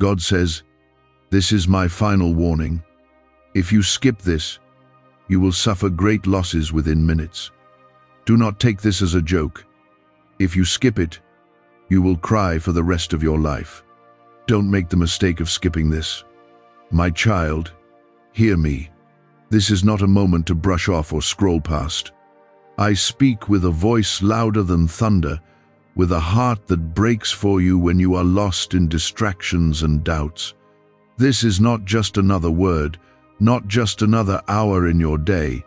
God says, "This is my final warning. If you skip this, you will suffer great losses within minutes. Do not take this as a joke. If you skip it, you will cry for the rest of your life. Don't make the mistake of skipping this. My child, hear me. This is not a moment to brush off or scroll past. I speak with a voice louder than thunder, with a heart that breaks for you when you are lost in distractions and doubts. This is not just another word, not just another hour in your day.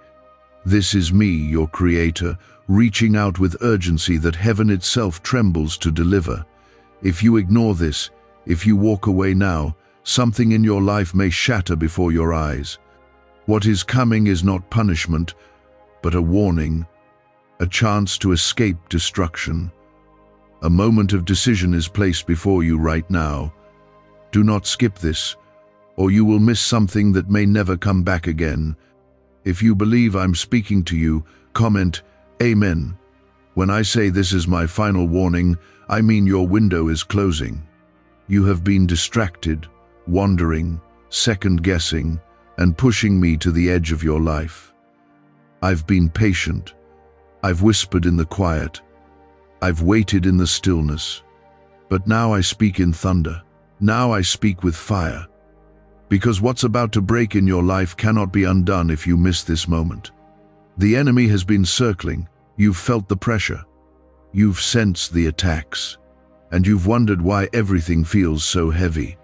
This is me, your Creator, reaching out with urgency that heaven itself trembles to deliver. If you ignore this, if you walk away now, something in your life may shatter before your eyes. What is coming is not punishment, but a warning, a chance to escape destruction. A moment of decision is placed before you right now. Do not skip this, or you will miss something that may never come back again. If you believe I'm speaking to you, comment, Amen. When I say this is my final warning, I mean your window is closing. You have been distracted, wandering, second-guessing, and pushing me to the edge of your life. I've been patient. I've whispered in the quiet. I've waited in the stillness. But now I speak in thunder. Now I speak with fire. Because what's about to break in your life cannot be undone if you miss this moment. The enemy has been circling. You've felt the pressure. You've sensed the attacks. And you've wondered why everything feels so heavy.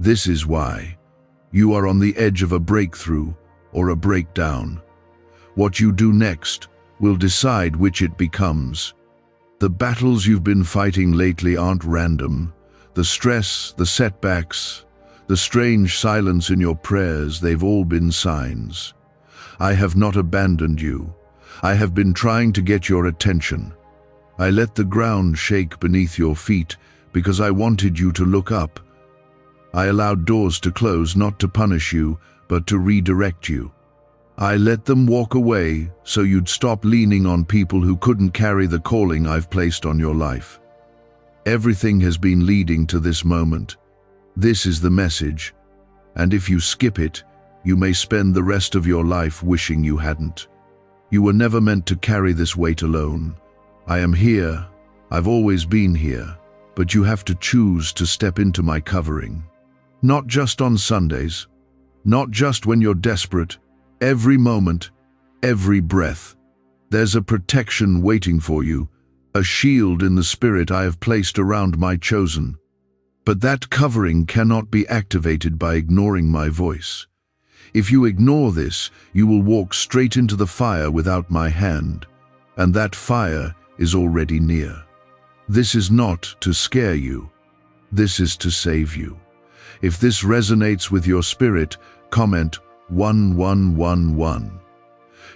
This is why. You are on the edge of a breakthrough or a breakdown. What you do next will decide which it becomes. The battles you've been fighting lately aren't random. The stress, the setbacks, the strange silence in your prayers, they've all been signs. I have not abandoned you. I have been trying to get your attention. I let the ground shake beneath your feet because I wanted you to look up. I allowed doors to close not to punish you, but to redirect you. I let them walk away so you'd stop leaning on people who couldn't carry the calling I've placed on your life. Everything has been leading to this moment. This is the message, and if you skip it, you may spend the rest of your life wishing you hadn't. You were never meant to carry this weight alone. I am here. I've always been here, but you have to choose to step into my covering. Not just on Sundays, not just when you're desperate. Every moment, every breath, there's a protection waiting for you, a shield in the spirit I have placed around my chosen. But that covering cannot be activated by ignoring my voice. If you ignore this, you will walk straight into the fire without my hand, and that fire is already near. This is not to scare you. This is to save you. If this resonates with your spirit, comment 1111.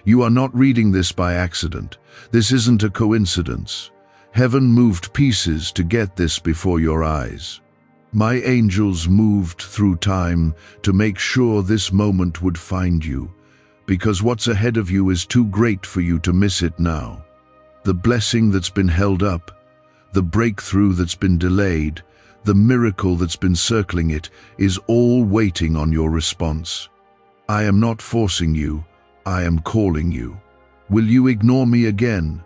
You are not reading this by accident. This isn't a coincidence. Heaven moved pieces to get this before your eyes. My angels moved through time to make sure this moment would find you, because what's ahead of you is too great for you to miss it now. The blessing that's been held up, the breakthrough that's been delayed, the miracle that's been circling it is all waiting on your response. I am not forcing you, I am calling you. Will you ignore me again,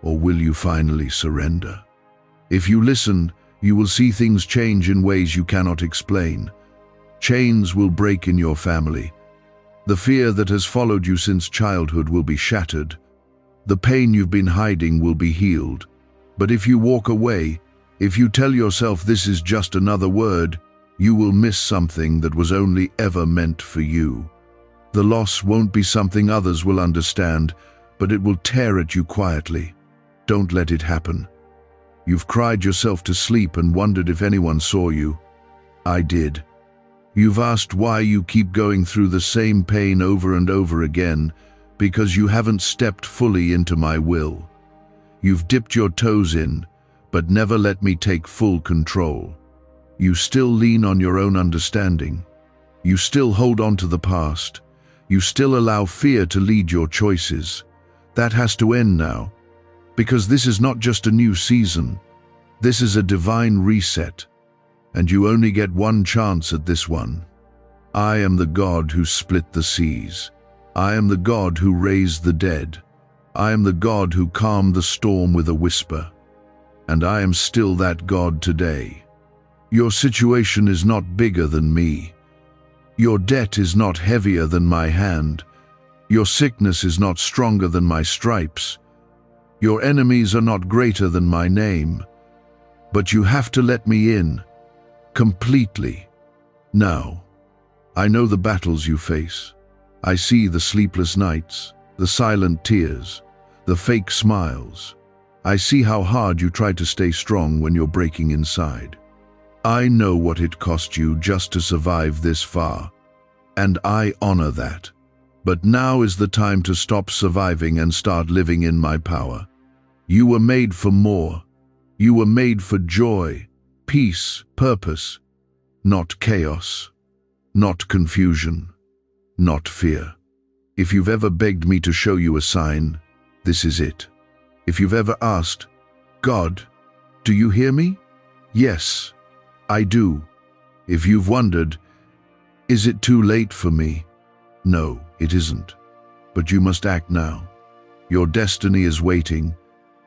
or will you finally surrender? If you listen, you will see things change in ways you cannot explain. Chains will break in your family. The fear that has followed you since childhood will be shattered. The pain you've been hiding will be healed. But if you walk away, if you tell yourself this is just another word, you will miss something that was only ever meant for you. The loss won't be something others will understand, but it will tear at you quietly. Don't let it happen. You've cried yourself to sleep and wondered if anyone saw you. I did. You've asked why you keep going through the same pain over and over again, because you haven't stepped fully into my will. You've dipped your toes in, but never let me take full control. You still lean on your own understanding. You still hold on to the past. You still allow fear to lead your choices. That has to end now, because this is not just a new season. This is a divine reset. and you only get one chance at this one. I am the God who split the seas. I am the God who raised the dead. I am the God who calmed the storm with a whisper. And I am still that God today. Your situation is not bigger than me. Your debt is not heavier than my hand. Your sickness is not stronger than my stripes. Your enemies are not greater than my name. But you have to let me in, completely. Now, I know the battles you face. I see the sleepless nights, the silent tears, the fake smiles. I see how hard you try to stay strong when you're breaking inside. I know what it cost you just to survive this far, and I honor that. But now is the time to stop surviving and start living in my power. You were made for more. You were made for joy, peace, purpose, not chaos, not confusion, not fear. If you've ever begged me to show you a sign, this is it. If you've ever asked, God, do you hear me? Yes, I do. If you've wondered, is it too late for me? No, it isn't. But you must act now. Your destiny is waiting,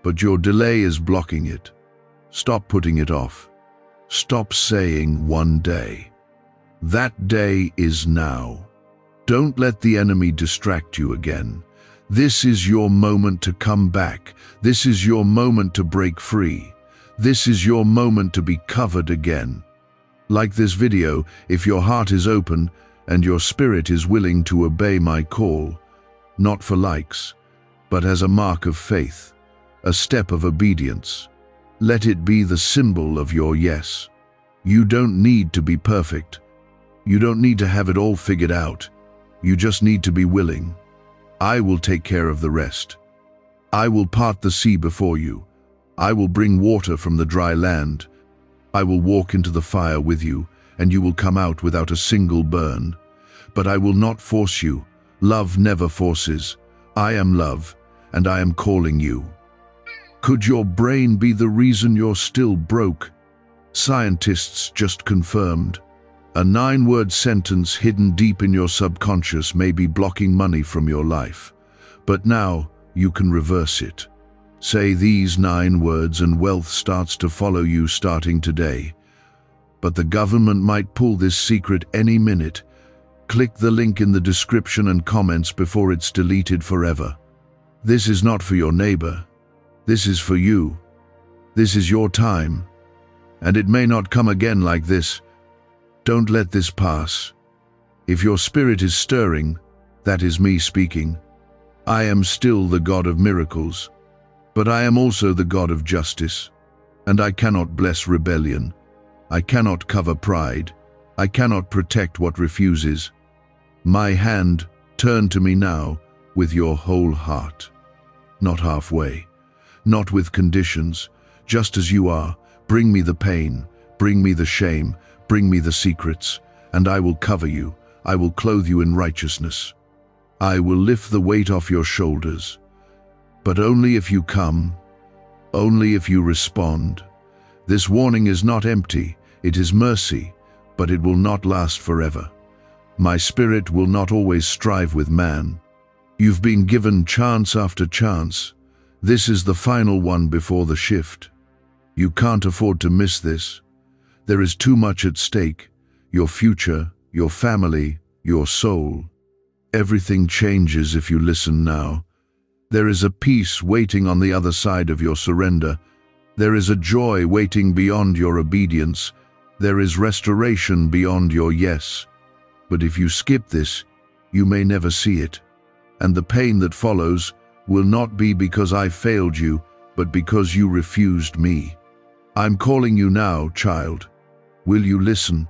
but your delay is blocking it. Stop putting it off. Stop saying one day. That day is now. Don't let the enemy distract you again. This is your moment to come back. This is your moment to break free. This is your moment to be covered again. Like this video, if your heart is open and your spirit is willing to obey my call, not for likes, but as a mark of faith, a step of obedience, let it be the symbol of your yes. You don't need to be perfect. You don't need to have it all figured out. You just need to be willing. I will take care of the rest. I will part the sea before you. I will bring water from the dry land. I will walk into the fire with you, and you will come out without a single burn. But I will not force you. Love never forces. I am love, and I am calling you. Could your brain be the reason you're still broke? Scientists just confirmed. A 9-word sentence hidden deep in your subconscious may be blocking money from your life. But now you can reverse it. Say these 9 words and wealth starts to follow you starting today. But the government might pull this secret any minute. Click the link in the description and comments before it's deleted forever. This is not for your neighbor. This is for you. This is your time. And it may not come again like this. Don't let this pass. If your spirit is stirring, that is me speaking. I am still the God of miracles, but I am also the God of justice. And I cannot bless rebellion. I cannot cover pride. I cannot protect what refuses. My hand, turn to me now with your whole heart. Not halfway, not with conditions, just as you are. Bring me the pain, bring me the shame, bring me the secrets, and I will cover you. I will clothe you in righteousness. I will lift the weight off your shoulders. But only if you come, only if you respond. This warning is not empty, it is mercy, but it will not last forever. My spirit will not always strive with man. You've been given chance after chance. This is the final one before the shift. You can't afford to miss this. There is too much at stake. Your future, your family, your soul. Everything changes if you listen now. There is a peace waiting on the other side of your surrender. There is a joy waiting beyond your obedience. There is restoration beyond your yes. But if you skip this, you may never see it. And the pain that follows will not be because I failed you, but because you refused me. I'm calling you now, child. Will you listen?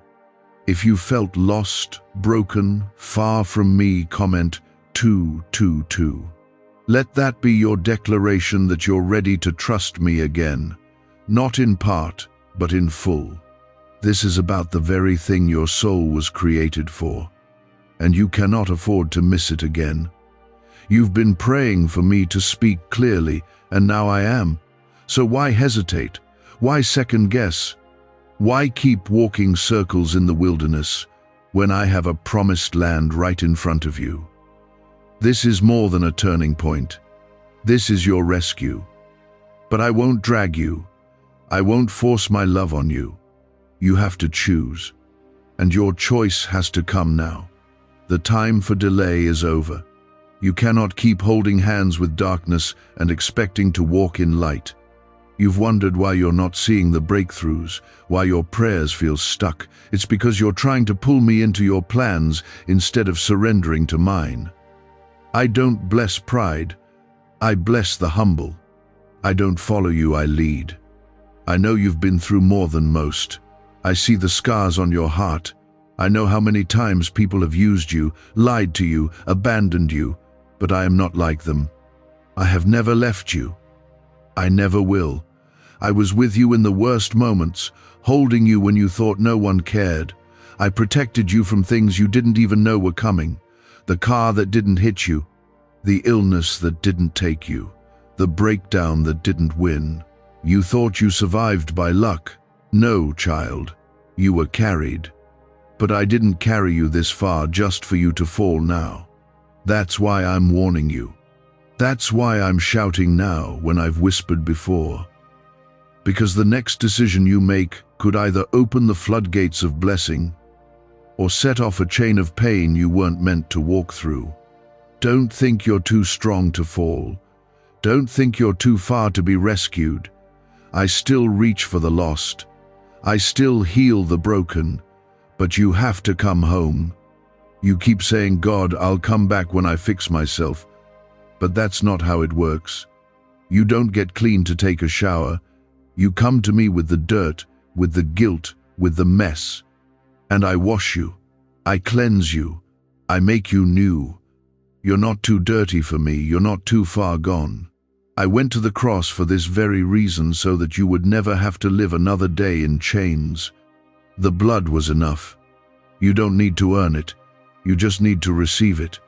If you felt lost, broken, far from me, comment 222. Let that be your declaration that you're ready to trust me again. Not in part, but in full. This is about the very thing your soul was created for, and you cannot afford to miss it again. You've been praying for me to speak clearly, and now I am. So why hesitate? Why second guess? Why keep walking circles in the wilderness when I have a promised land right in front of you? This is more than a turning point. This is your rescue. But I won't drag you. I won't force my love on you. You have to choose. And your choice has to come now. The time for delay is over. You cannot keep holding hands with darkness and expecting to walk in light. You've wondered why you're not seeing the breakthroughs, why your prayers feel stuck. It's because you're trying to pull me into your plans instead of surrendering to mine. I don't bless pride. I bless the humble. I don't follow you, I lead. I know you've been through more than most. I see the scars on your heart. I know how many times people have used you, lied to you, abandoned you, but I am not like them. I have never left you. I never will. I was with you in the worst moments, holding you when you thought no one cared. I protected you from things you didn't even know were coming. The car that didn't hit you, the illness that didn't take you, the breakdown that didn't win. You thought you survived by luck. No, child, you were carried. But I didn't carry you this far just for you to fall now. That's why I'm warning you. That's why I'm shouting now when I've whispered before. Because the next decision you make could either open the floodgates of blessing or set off a chain of pain you weren't meant to walk through. Don't think you're too strong to fall. Don't think you're too far to be rescued. I still reach for the lost. I still heal the broken. But you have to come home. You keep saying, God, I'll come back when I fix myself. But that's not how it works. You don't get clean to take a shower. You come to me with the dirt, with the guilt, with the mess. And I wash you. I cleanse you. I make you new. You're not too dirty for me. You're not too far gone. I went to the cross for this very reason, so that you would never have to live another day in chains. The blood was enough. You don't need to earn it. You just need to receive it.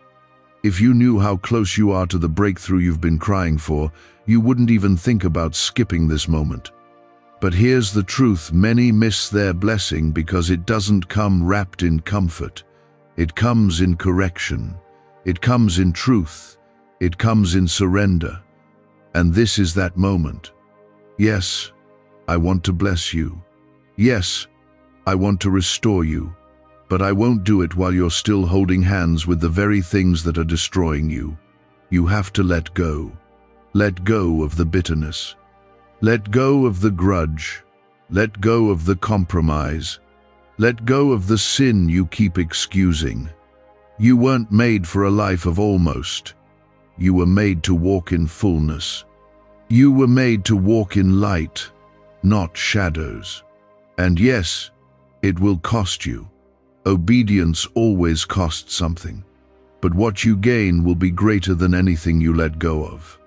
If you knew how close you are to the breakthrough you've been crying for, you wouldn't even think about skipping this moment. But here's the truth: many miss their blessing because it doesn't come wrapped in comfort. It comes in correction. It comes in truth. It comes in surrender. And this is that moment. Yes, I want to bless you. Yes, I want to restore you. But I won't do it while you're still holding hands with the very things that are destroying you. You have to let go. Let go of the bitterness. Let go of the grudge. Let go of the compromise. Let go of the sin you keep excusing. You weren't made for a life of almost. You were made to walk in fullness. You were made to walk in light, not shadows. And yes, it will cost you. Obedience always costs something. But what you gain will be greater than anything you let go of.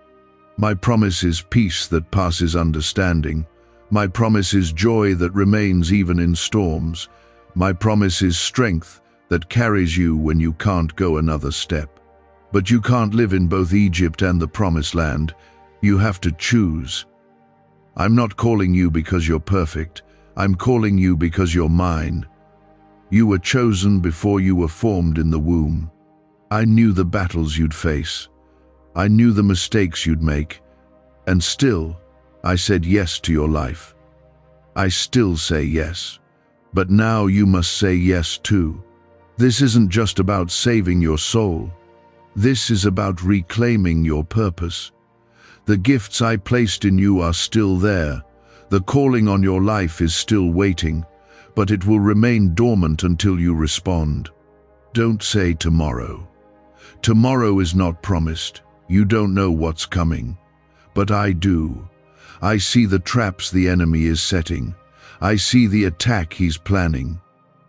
My promise is peace that passes understanding. My promise is joy that remains even in storms. My promise is strength that carries you when you can't go another step. But you can't live in both Egypt and the Promised Land. You have to choose. I'm not calling you because you're perfect. I'm calling you because you're mine. You were chosen before you were formed in the womb. I knew the battles you'd face. I knew the mistakes you'd make. And still, I said yes to your life. I still say yes. But now you must say yes too. This isn't just about saving your soul. This is about reclaiming your purpose. The gifts I placed in you are still there. The calling on your life is still waiting, but it will remain dormant until you respond. Don't say tomorrow. Tomorrow is not promised. You don't know what's coming. But I do. I see the traps the enemy is setting. I see the attack he's planning.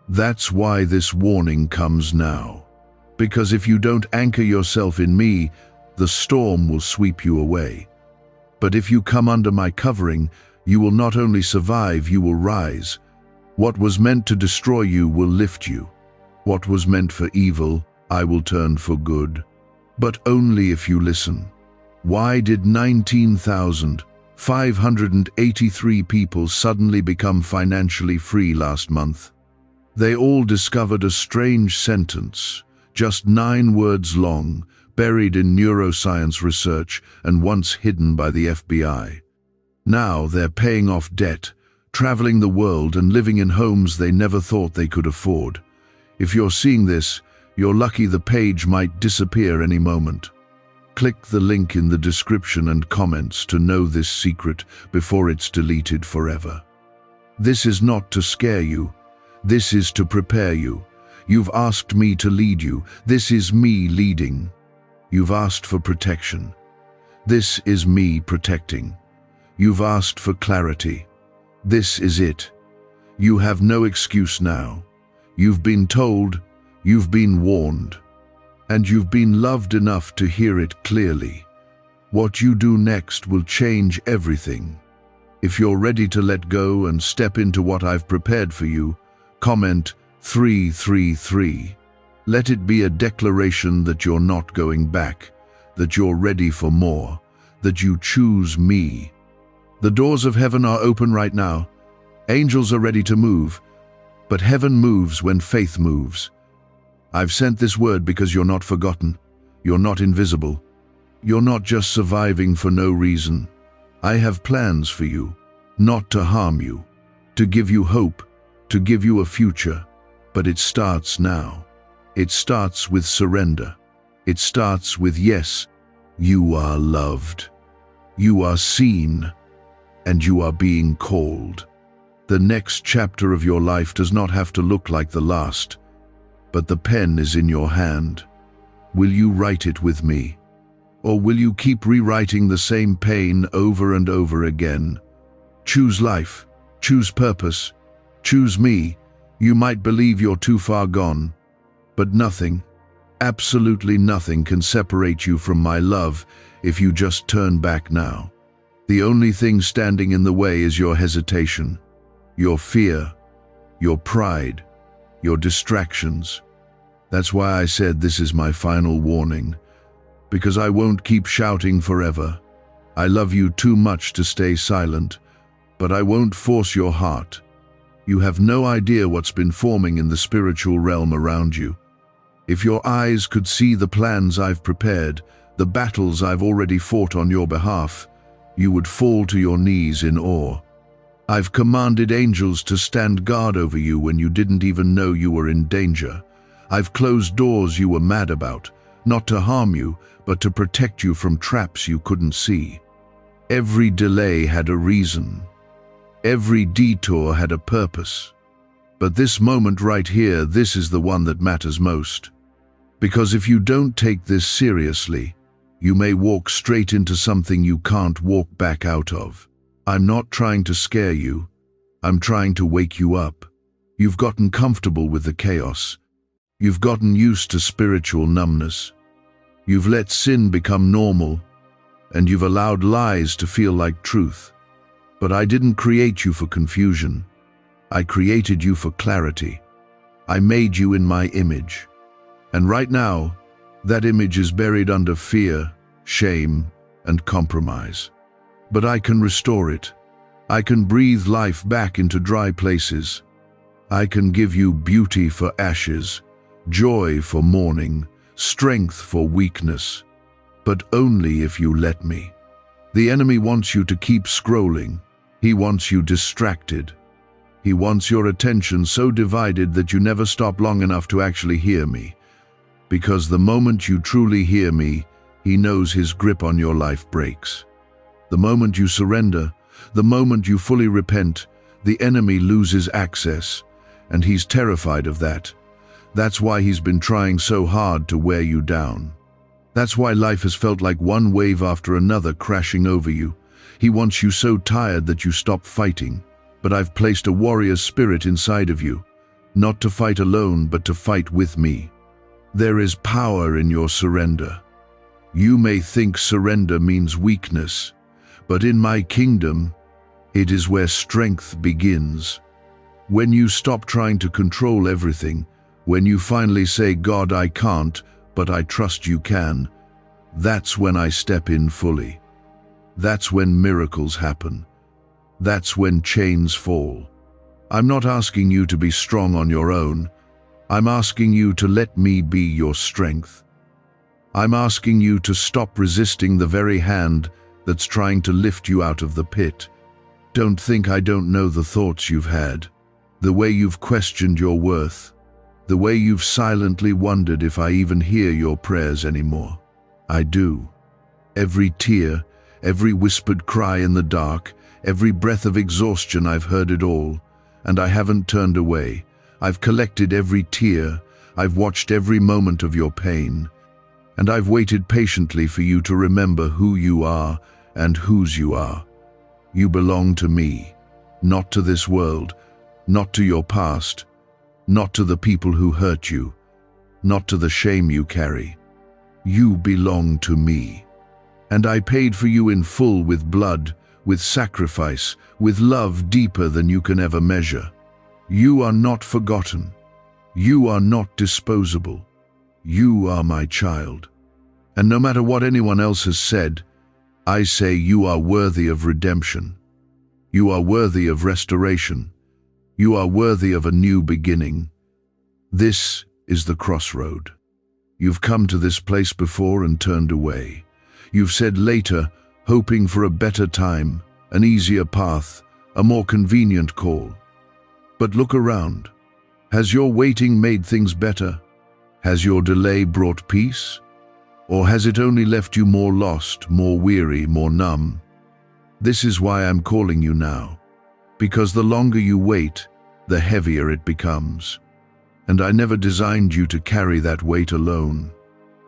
That's why this warning comes now. Because if you don't anchor yourself in me, the storm will sweep you away. But if you come under my covering, you will not only survive, you will rise. What was meant to destroy you will lift you. What was meant for evil, I will turn for good. But only if you listen. Why did 19,000, 583 people suddenly become financially free last month. They all discovered a strange sentence, just 9 words long, buried in neuroscience research and once hidden by the FBI. Now they're paying off debt, traveling the world and living in homes they never thought they could afford. If you're seeing this, you're lucky. The page might disappear any moment. Click the link in the description and comments to know this secret before it's deleted forever. This is not to scare you. This is to prepare you. You've asked me to lead you. This is me leading. You've asked for protection. This is me protecting. You've asked for clarity. This is it. You have no excuse now. You've been told, you've been warned, and you've been loved enough to hear it clearly. What you do next will change everything. If you're ready to let go and step into what I've prepared for you, comment 333. Let it be a declaration that you're not going back, that you're ready for more, that you choose me. The doors of heaven are open right now. Angels are ready to move, but heaven moves when faith moves. I've sent this word because you're not forgotten. You're not invisible. You're not just surviving for no reason. I have plans for you, not to harm you, to give you hope, to give you a future. But it starts now. It starts with surrender. It starts with yes, you are loved. You are seen, and you are being called. The next chapter of your life does not have to look like the last, but the pen is in your hand. Will you write it with me? Or will you keep rewriting the same pain over and over again? Choose life, choose purpose, choose me. You might believe you're too far gone, but nothing, absolutely nothing can separate you from my love if you just turn back now. The only thing standing in the way is your hesitation, your fear, your pride, your distractions. That's why I said this is my final warning, because I won't keep shouting forever. I love you too much to stay silent, but I won't force your heart. You have no idea what's been forming in the spiritual realm around you. If your eyes could see the plans I've prepared, the battles I've already fought on your behalf, you would fall to your knees in awe. I've commanded angels to stand guard over you when you didn't even know you were in danger. I've closed doors you were mad about, not to harm you, but to protect you from traps you couldn't see. Every delay had a reason. Every detour had a purpose. But this moment right here, this is the one that matters most. Because if you don't take this seriously, you may walk straight into something you can't walk back out of. I'm not trying to scare you. I'm trying to wake you up. You've gotten comfortable with the chaos. You've gotten used to spiritual numbness. You've let sin become normal, and you've allowed lies to feel like truth. But I didn't create you for confusion. I created you for clarity. I made you in my image. And right now, that image is buried under fear, shame, and compromise. But I can restore it. I can breathe life back into dry places. I can give you beauty for ashes, joy for mourning, strength for weakness. But only if you let me. The enemy wants you to keep scrolling. He wants you distracted. He wants your attention so divided that you never stop long enough to actually hear me. Because the moment you truly hear me, he knows his grip on your life breaks. The moment you surrender, the moment you fully repent, the enemy loses access, and he's terrified of that. That's why he's been trying so hard to wear you down. That's why life has felt like one wave after another crashing over you. He wants you so tired that you stop fighting. But I've placed a warrior spirit inside of you, not to fight alone, but to fight with me. There is power in your surrender. You may think surrender means weakness, but in my kingdom, it is where strength begins. When you stop trying to control everything, when you finally say, God, I can't, but I trust you can, that's when I step in fully. That's when miracles happen. That's when chains fall. I'm not asking you to be strong on your own. I'm asking you to let me be your strength. I'm asking you to stop resisting the very hand that's trying to lift you out of the pit. Don't think I don't know the thoughts you've had, the way you've questioned your worth, the way you've silently wondered if I even hear your prayers anymore. I do. Every tear, every whispered cry in the dark, every breath of exhaustion, I've heard it all, and I haven't turned away. I've collected every tear, I've watched every moment of your pain, and I've waited patiently for you to remember who you are and whose you are. You belong to me, not to this world, not to your past, not to the people who hurt you, not to the shame you carry. You belong to me. And I paid for you in full with blood, with sacrifice, with love deeper than you can ever measure. You are not forgotten. You are not disposable. You are my child. And no matter what anyone else has said, I say you are worthy of redemption. You are worthy of restoration. You are worthy of a new beginning. This is the crossroad. You've come to this place before and turned away. You've said later, hoping for a better time, an easier path, a more convenient call. But look around. Has your waiting made things better? Has your delay brought peace? Or has it only left you more lost, more weary, more numb? This is why I'm calling you now. Because the longer you wait, the heavier it becomes. And I never designed you to carry that weight alone.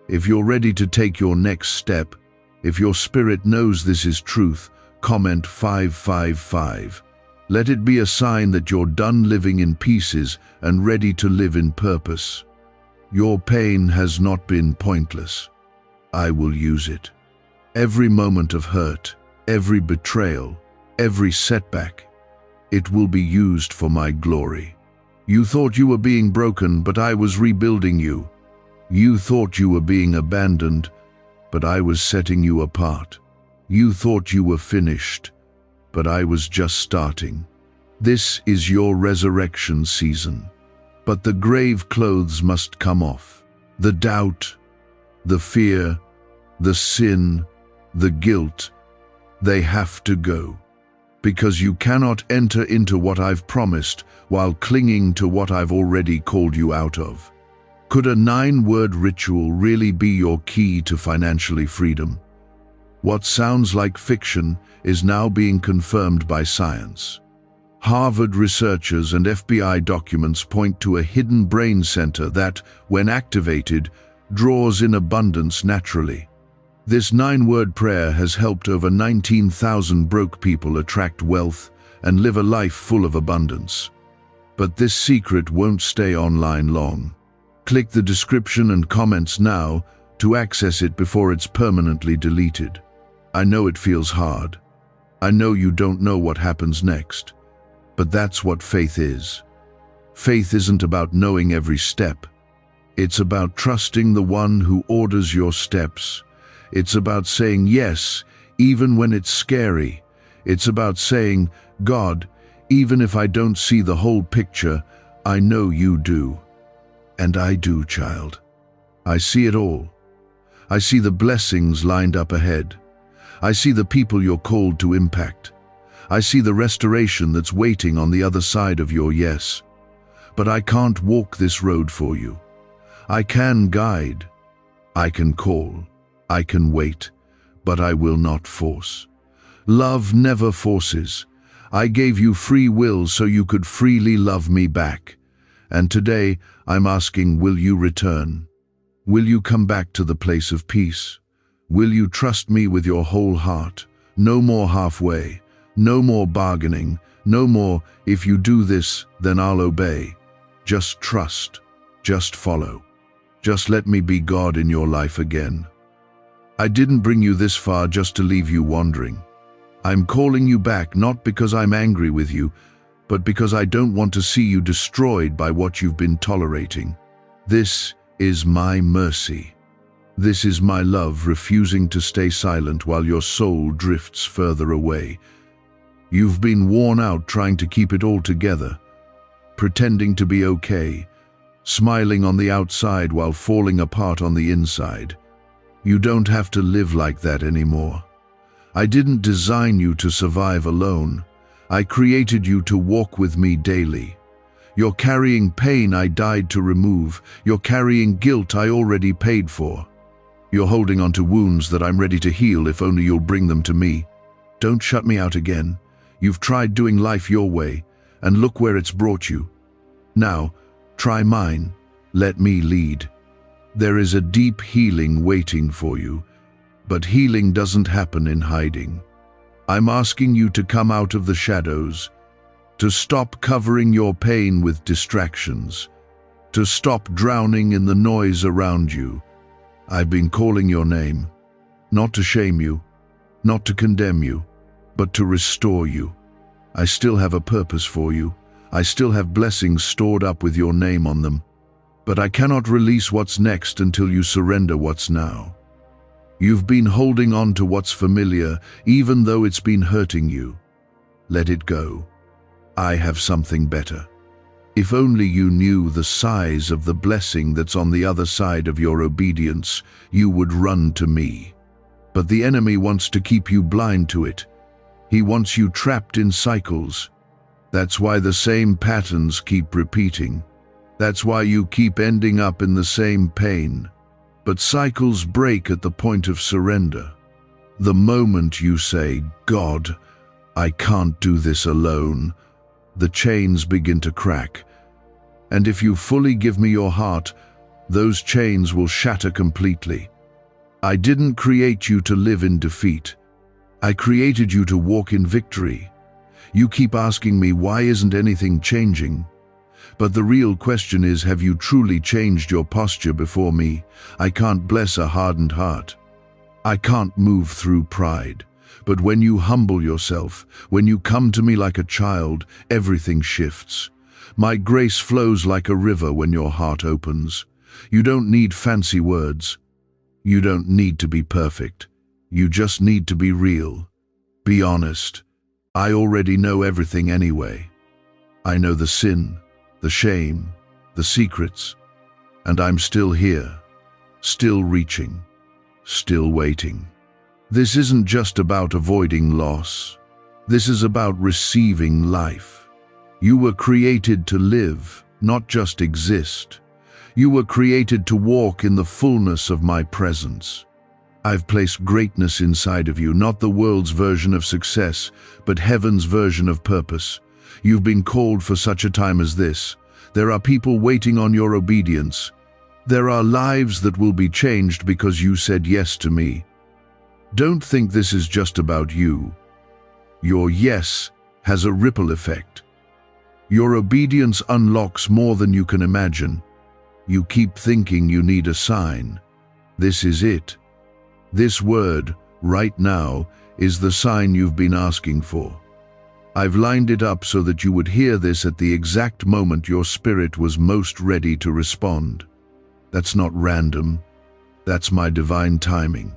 If you're ready to take your next step, if your spirit knows this is truth, comment 555. Let it be a sign that you're done living in pieces and ready to live in purpose. Your pain has not been pointless. I will use it. Every moment of hurt, every betrayal, every setback, it will be used for my glory. You thought you were being broken, but I was rebuilding you. You thought you were being abandoned, but I was setting you apart. You thought you were finished, but I was just starting. This is your resurrection season. But the grave clothes must come off. The doubt, the fear, the sin, the guilt, they have to go. Because you cannot enter into what I've promised while clinging to what I've already called you out of. Could a 9-word ritual really be your key to financially freedom? What sounds like fiction is now being confirmed by science. Harvard researchers and FBI documents point to a hidden brain center that, when activated, draws in abundance naturally. This 9-word prayer has helped over 19,000 broke people attract wealth and live a life full of abundance. But this secret won't stay online long. Click the description and comments now to access it before it's permanently deleted. I know it feels hard. I know you don't know what happens next. But that's what faith is. Faith isn't about knowing every step. It's about trusting the one who orders your steps. It's about saying yes, even when it's scary. It's about saying, God, even if I don't see the whole picture, I know you do. And I do, child. I see it all. I see the blessings lined up ahead. I see the people you're called to impact. I see the restoration that's waiting on the other side of your yes. But I can't walk this road for you. I can guide. I can call. I can wait. But I will not force. Love never forces. I gave you free will so you could freely love me back. And today, I'm asking, will you return? Will you come back to the place of peace? Will you trust me with your whole heart? No more halfway. No more bargaining. No more, if you do this, then I'll obey. Just trust. Just follow. Just let me be God in your life again. I didn't bring you this far just to leave you wandering. I'm calling you back not because I'm angry with you, but because I don't want to see you destroyed by what you've been tolerating. This is my mercy. This is my love refusing to stay silent while your soul drifts further away. You've been worn out trying to keep it all together, pretending to be okay, smiling on the outside while falling apart on the inside. You don't have to live like that anymore. I didn't design you to survive alone. I created you to walk with me daily. You're carrying pain I died to remove. You're carrying guilt I already paid for. You're holding on to wounds that I'm ready to heal if only you'll bring them to me. Don't shut me out again. You've tried doing life your way, and look where it's brought you. Now, try mine. Let me lead. There is a deep healing waiting for you, but healing doesn't happen in hiding. I'm asking you to come out of the shadows, to stop covering your pain with distractions, to stop drowning in the noise around you. I've been calling your name, not to shame you, not to condemn you, but to restore you. I still have a purpose for you. I still have blessings stored up with your name on them. But I cannot release what's next until you surrender what's now. You've been holding on to what's familiar, even though it's been hurting you. Let it go. I have something better. If only you knew the size of the blessing that's on the other side of your obedience, you would run to me. But the enemy wants to keep you blind to it. He wants you trapped in cycles. That's why the same patterns keep repeating. That's why you keep ending up in the same pain. But cycles break at the point of surrender. The moment you say, God, I can't do this alone, the chains begin to crack. And if you fully give me your heart, those chains will shatter completely. I didn't create you to live in defeat. I created you to walk in victory. You keep asking me, why isn't anything changing? But the real question is, have you truly changed your posture before me? I can't bless a hardened heart. I can't move through pride. But when you humble yourself, when you come to me like a child, everything shifts. My grace flows like a river when your heart opens. You don't need fancy words. You don't need to be perfect. You just need to be real. Be honest. I already know everything anyway. I know the sin, the shame, the secrets, and I'm still here, still reaching, still waiting. This isn't just about avoiding loss. This is about receiving life. You were created to live, not just exist. You were created to walk in the fullness of my presence. I've placed greatness inside of you, not the world's version of success, but heaven's version of purpose. You've been called for such a time as this. There are people waiting on your obedience. There are lives that will be changed because you said yes to me. Don't think this is just about you. Your yes has a ripple effect. Your obedience unlocks more than you can imagine. You keep thinking you need a sign. This is it. This word, right now, is the sign you've been asking for. I've lined it up so that you would hear this at the exact moment your spirit was most ready to respond. That's not random. That's my divine timing.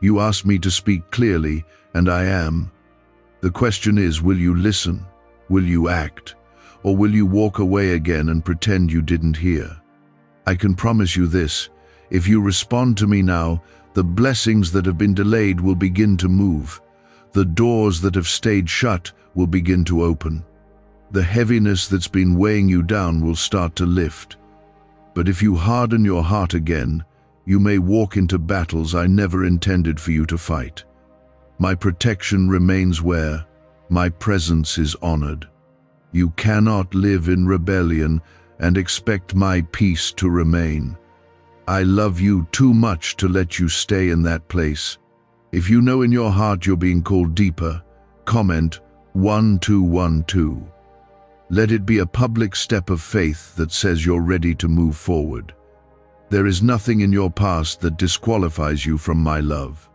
You asked me to speak clearly, and I am. The question is, will you listen? Will you act? Or will you walk away again and pretend you didn't hear? I can promise you this: if you respond to me now, the blessings that have been delayed will begin to move. The doors that have stayed shut will begin to open. The heaviness that's been weighing you down will start to lift. But if you harden your heart again, you may walk into battles I never intended for you to fight. My protection remains where my presence is honored. You cannot live in rebellion and expect my peace to remain. I love you too much to let you stay in that place. If you know in your heart you're being called deeper, comment 1212. Let it be a public step of faith that says you're ready to move forward. There is nothing in your past that disqualifies you from my love.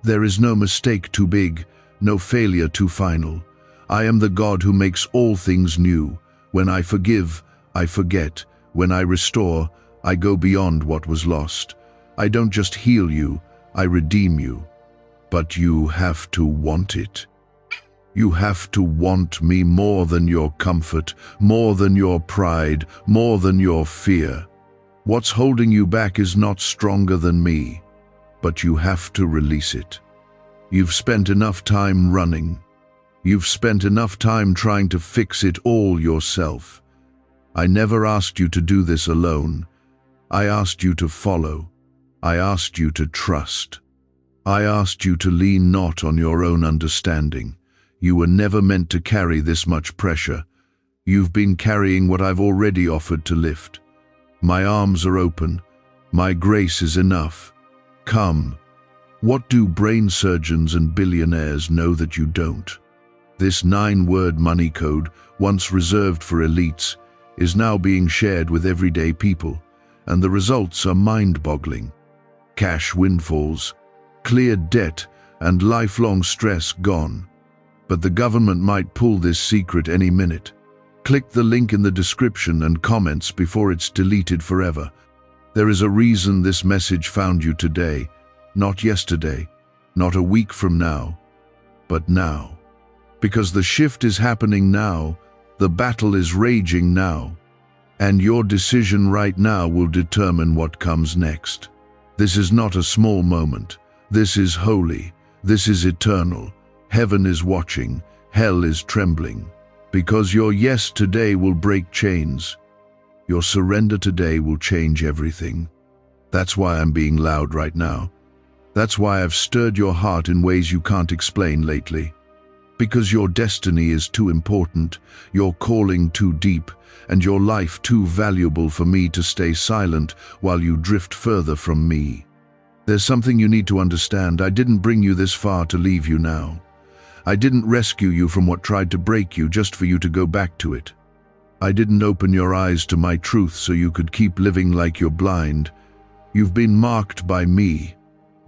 There is no mistake too big, no failure too final. I am the God who makes all things new. When I forgive, I forget. When I restore, I go beyond what was lost. I don't just heal you, I redeem you. But you have to want it. You have to want me more than your comfort, more than your pride, more than your fear. What's holding you back is not stronger than me, but you have to release it. You've spent enough time running. You've spent enough time trying to fix it all yourself. I never asked you to do this alone. I asked you to follow. I asked you to trust. I asked you to lean not on your own understanding. You were never meant to carry this much pressure. You've been carrying what I've already offered to lift. My arms are open. My grace is enough. Come. What do brain surgeons and billionaires know that you don't? This 9-word money code, once reserved for elites, is now being shared with everyday people, and the results are mind-boggling. Cash windfalls, cleared debt, and lifelong stress gone. But the government might pull this secret any minute. Click the link in the description and comments before it's deleted forever. There is a reason this message found you today, not yesterday, not a week from now, but now. Because the shift is happening now, the battle is raging now, and your decision right now will determine what comes next. This is not a small moment. This is holy. This is eternal. Heaven is watching. Hell is trembling. Because your yes today will break chains. Your surrender today will change everything. That's why I'm being loud right now. That's why I've stirred your heart in ways you can't explain lately. Because your destiny is too important, your calling too deep, and your life too valuable for me to stay silent while you drift further from me. There's something you need to understand. I didn't bring you this far to leave you now. I didn't rescue you from what tried to break you just for you to go back to it. I didn't open your eyes to my truth so you could keep living like you're blind. You've been marked by me,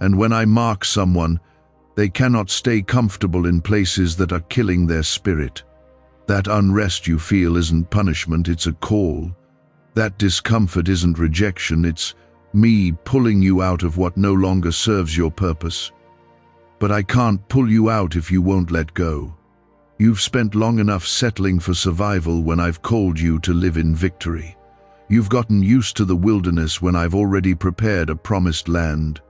and when I mark someone, they cannot stay comfortable in places that are killing their spirit. That unrest you feel isn't punishment, it's a call. That discomfort isn't rejection, it's me pulling you out of what no longer serves your purpose. But I can't pull you out if you won't let go. You've spent long enough settling for survival when I've called you to live in victory. You've gotten used to the wilderness when I've already prepared a promised land.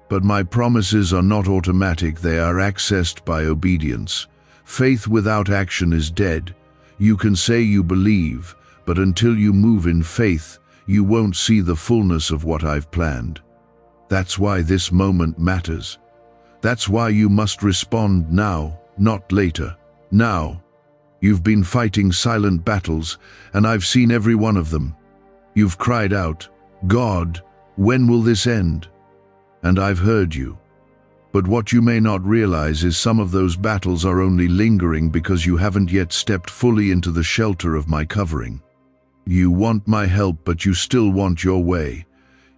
But my promises are not automatic, they are accessed by obedience. Faith without action is dead. You can say you believe, but until you move in faith, you won't see the fullness of what I've planned. That's why this moment matters. That's why you must respond now, not later. Now. You've been fighting silent battles, and I've seen every one of them. You've cried out, God, when will this end? And I've heard you. But what you may not realize is some of those battles are only lingering because you haven't yet stepped fully into the shelter of my covering. You want my help, but you still want your way.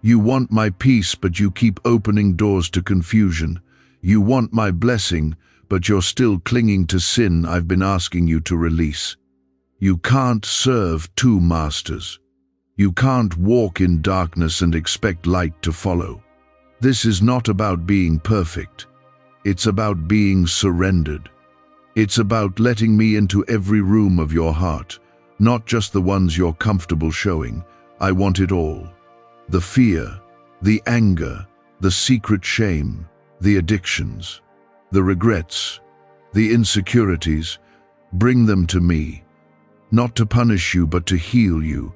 You want my peace, but you keep opening doors to confusion. You want my blessing, but you're still clinging to sin I've been asking you to release. You can't serve two masters. You can't walk in darkness and expect light to follow. This is not about being perfect. It's about being surrendered. It's about letting me into every room of your heart, not just the ones you're comfortable showing. I want it all. The fear, the anger, the secret shame, the addictions, the regrets, the insecurities. Bring them to me, not to punish you but to heal you,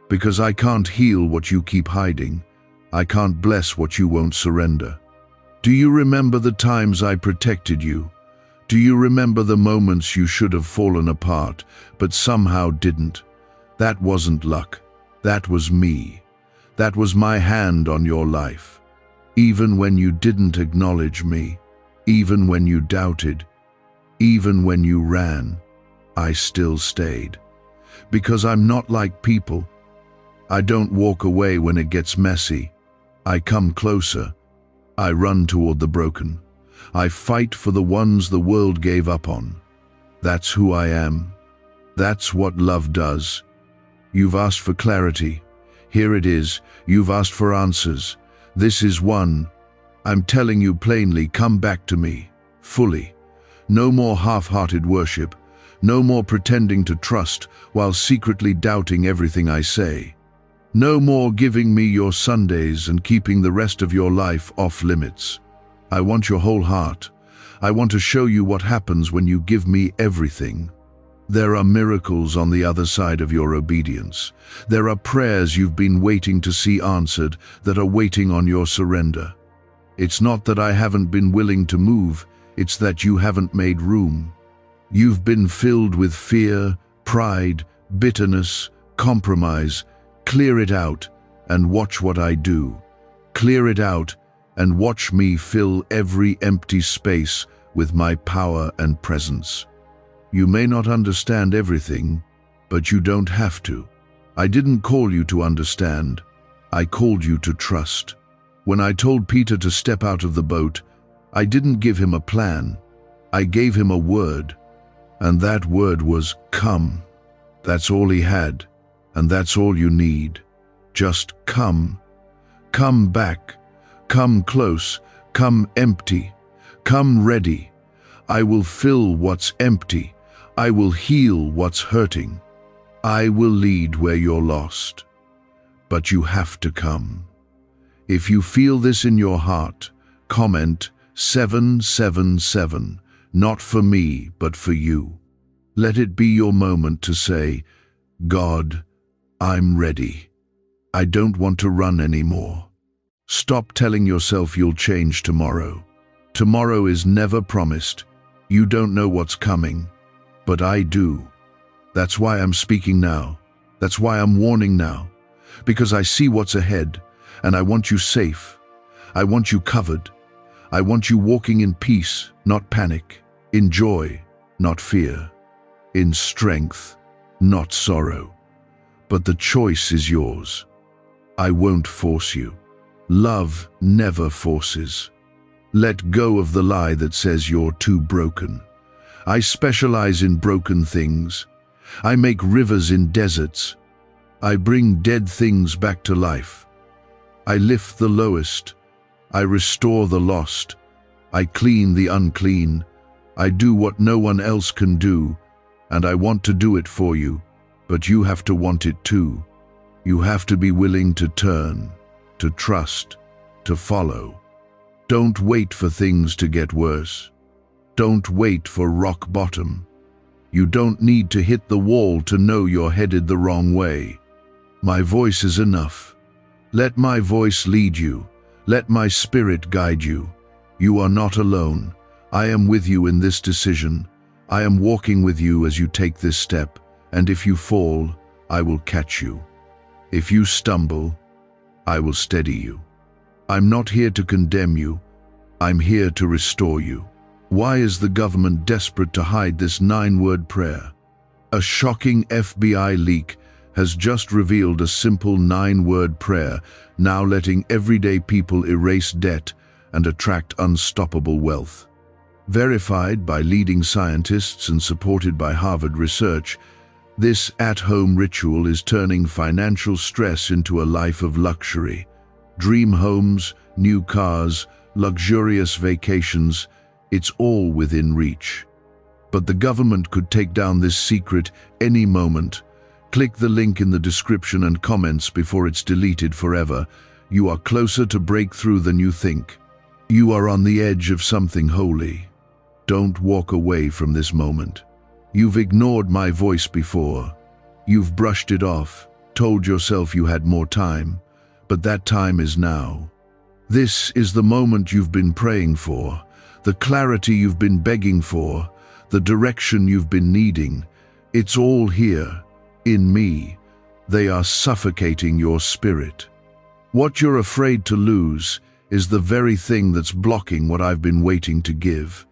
because I can't heal what you keep hiding. I can't bless what you won't surrender. Do you remember the times I protected you? Do you remember the moments you should have fallen apart, but somehow didn't? That wasn't luck. That was me. That was my hand on your life. Even when you didn't acknowledge me, even when you doubted, even when you ran, I still stayed. Because I'm not like people. I don't walk away when it gets messy. I come closer. I run toward the broken. I fight for the ones the world gave up on. That's who I am. That's what love does. You've asked for clarity. Here it is. You've asked for answers. This is one. I'm telling you plainly, come back to me, fully. No more half-hearted worship. No more pretending to trust while secretly doubting everything I say. No more giving me your Sundays and keeping the rest of your life off limits. I want your whole heart. I want to show you what happens when you give me everything. There are miracles on the other side of your obedience. There are prayers you've been waiting to see answered that are waiting on your surrender. It's not that I haven't been willing to move, it's that you haven't made room. You've been filled with fear, pride, bitterness, compromise. Clear it out and watch what I do. Clear it out and watch me fill every empty space with my power and presence. You may not understand everything, but you don't have to. I didn't call you to understand. I called you to trust. When I told Peter to step out of the boat, I didn't give him a plan. I gave him a word, and that word was come. That's all he had, and that's all you need. Just come. Come back. Come close. Come empty. Come ready. I will fill what's empty. I will heal what's hurting. I will lead where you're lost. But you have to come. If you feel this in your heart, comment 777, not for me, but for you. Let it be your moment to say, God, I'm ready. I don't want to run anymore. Stop telling yourself you'll change tomorrow. Tomorrow is never promised. You don't know what's coming, but I do. That's why I'm speaking now. That's why I'm warning now. Because I see what's ahead, and I want you safe. I want you covered. I want you walking in peace, not panic. In joy, not fear. In strength, not sorrow. But the choice is yours. I won't force you. Love never forces. Let go of the lie that says you're too broken. I specialize in broken things. I make rivers in deserts. I bring dead things back to life. I lift the lowest. I restore the lost. I clean the unclean. I do what no one else can do, and I want to do it for you, but you have to want it too. You have to be willing to turn, to trust, to follow. Don't wait for things to get worse. Don't wait for rock bottom. You don't need to hit the wall to know you're headed the wrong way. My voice is enough. Let my voice lead you. Let my spirit guide you. You are not alone. I am with you in this decision. I am walking with you as you take this step, and if you fall, I will catch you. If you stumble, I will steady you. I'm not here to condemn you. I'm here to restore you. Why is the government desperate to hide this 9-word prayer? A shocking FBI leak has just revealed a simple 9-word prayer, now letting everyday people erase debt and attract unstoppable wealth. Verified by leading scientists and supported by Harvard research, this at-home ritual is turning financial stress into a life of luxury. Dream homes, new cars, luxurious vacations, it's all within reach. But the government could take down this secret any moment. Click the link in the description and comments before it's deleted forever. You are closer to breakthrough than you think. You are on the edge of something holy. Don't walk away from this moment. You've ignored my voice before. You've brushed it off, told yourself you had more time, but that time is now. This is the moment you've been praying for, the clarity you've been begging for, the direction you've been needing. It's all here, in me. They are suffocating your spirit. What you're afraid to lose is the very thing that's blocking what I've been waiting to give.